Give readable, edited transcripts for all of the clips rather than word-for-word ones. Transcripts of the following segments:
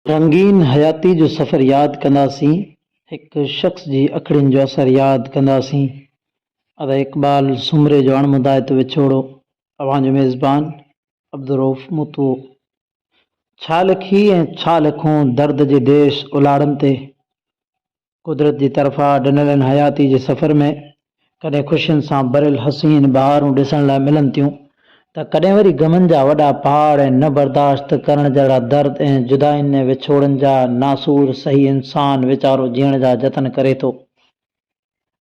रंगीन हयाती जो सफ़र यादि कंदासीं, हिकु शख़्स जी अखियुनि जो असरु यादि कंदासीं। अदा इक़बाल सुमरे जो अणमुदायत विछोड़ो। अवांजो मेज़बान अब्दुर्रऊफ़ मुतू। छा लिखी ऐं छा लिखूं दर्द जे देश उलाड़नि ते। कुदरत जी तरफ़ां ॾिनल इन हयाती जे सफ़र में कॾहिं ख़ुशियुनि सां भरियल हसीन बहारूं ॾिसण लाइ मिलनि थियूं, त कॾहिं वरी गमनि जा वॾा पहाड़ ऐं न बर्दाश्त करण जहिड़ा दर्द ऐं जुदाइनि ऐं विछोड़नि जा नासूर सही इंसान वीचारो जीअण जा जतन करे थो।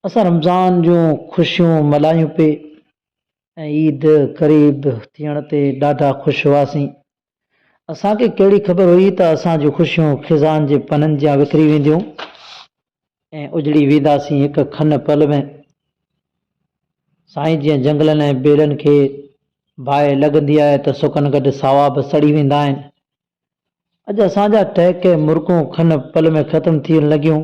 असां रमज़ान जूं ख़ुशियूं मल्हायूं पिए ऐं ईद क़रीब थियण ते ॾाढा ख़ुशि हुआसीं। असांखे कहिड़ी ख़बर हुई त असां जूं ख़ुशियूं ख़िज़ान जे पननि जा विकिरी वेंदियूं ऐं उजड़ी वेंदासीं हिकु खन पल में। साईं जीअं जंगलनि ऐं ॿेड़नि खे बाहि लॻंदी आहे त सुकनि गॾु सावा बि सड़ी वेंदा आहिनि। अॼु असांजा टहिके मुर्कूं खन पल में ख़तमु थियण लॻियूं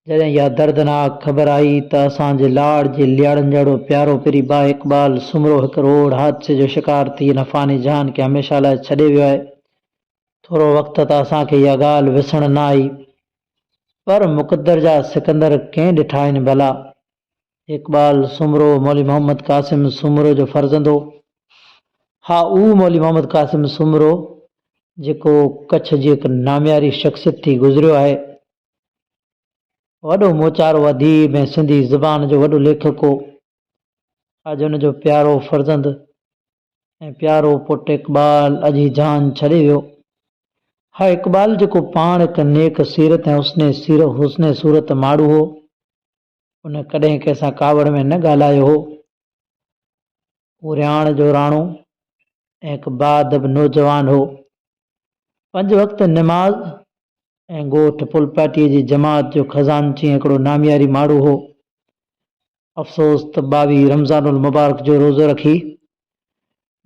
जॾहिं इहा दर्दनाक ख़बर आई त असांजे लाड़ जे लियाड़नि जहिड़ो प्यारो पिरी भाउ इक़बाल सुमरो हिकु रोड हादसे जो शिकार थी हिन फ़ानी जहान खे हमेशह लाइ छॾे वियो आहे। थोरो वक़्तु त असांखे इहा ॻाल्हि विसण न आई, पर मुक़दर जा सिकंदर कंहिं ॾिठा आहिनि भला। इक़बाल सुमरो मौली मोहम्मद क़ासिम सुमरो जो फ़र्ज़ंदो। हा, उहो मौली मोहम्मद क़ासिम सुमरो जेको कच्छ जी हिकु नामियारी शख़्सियत थी गुज़रियो आहे। वॾो मोचारो अदीब ऐं सिंधी ज़ुबान जो वॾो लेखक हो। अॼु हुन जो प्यारो फ़र्ज़ंद ऐं प्यारो पुटु इक़बाल अॼु ही जान छॾे वियो। हा, इक़बाल जेको पाण हिकु नेक सीरत ऐं हुस्ने सूरत माण्हू हो, उन कॾहिं कंहिंसां कावड़ में न ॻाल्हायो हो। उहो रियाण जो राणो ऐं हिकु बाअदब नौजवान हो। 5 वक़्त निमाज़ ऐं ॻोठ पुलपाटीअ जी जमात जो ख़ज़ानची हिकिड़ो नामियारी माण्हू हो। अफ़सोस त 22 रमज़ानुल मुबारक जो रोज़ो रखी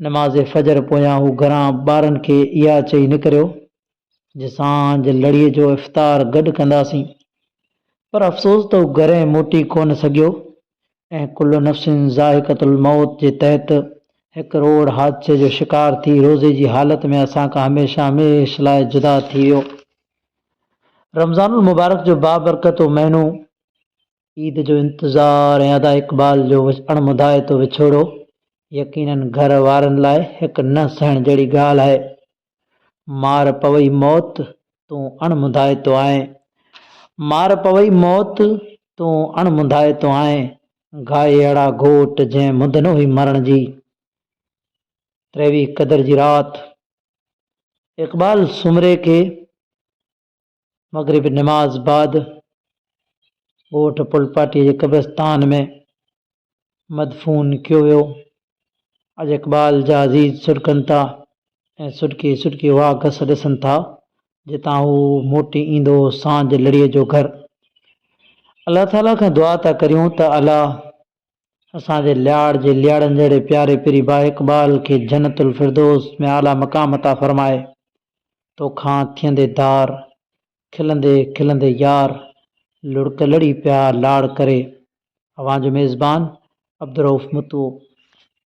नमाज़ फ़जर पोयां हू घरां ॿारनि खे इहा चई निकिरियो जे सांझ लड़ीअ जो इफ़्तार गॾु कंदासीं, पर अफ़सोस त हू घरे मोटी कोन सघियो ऐं कुल्लु नफ़्सिन ज़ाइक़तुल मौत जे तहत हिकु रोड हादसे जो शिकार थी रोज़े जी हालत में असां खां हमेशह लाइ जुदा थी वियो। रमज़ानुल मुबारक जो बाबरकत महीनो, ईद जो इंतज़ार ऐं अदा इक़बाल जो अणमुदायतो विछोड़ो यकीनन घर वारनि लाइ हिकु न सहण जहिड़ी ॻाल्हि आहे। मार पवई मौत तूं अणमुदायतो आहीं, मार पवई मौत तूं अणमुदायतो आहीं, घाए अहिड़ा घोट जंहिं मुंद न हुई मरण जी। 23 क़दर जी राति इक़बाल सुमरे खे मग़रिब नमाज़ बाद ॻोठ पुलपाटीअ जे क़ब्रिस्तान में मदफ़ून कयो वियो। अॼु इक़बाल जा अज़ीज़ सुॾकनि था ऐं सुॾकी सुॾकी उहा घस ॾिसनि था जितां हू मोटी ईंदो सांझ लड़ीअ जो घर। अलाह ताला खां दुआ था करियूं त अलाह असांजे लियाड़ जे लियाड़नि जहिड़े प्यारे पिरी भाउ इक़बाल खे जन्नतुल फिरदौस में आला मक़ाम अता फ़रमाए। तोखां थियंदे दार खिलंदे खिलंदे यार लुड़क लड़ी पिया लाड़ करे। अवांजो मेज़बान अब्दुर्रऊफ़ मुतू।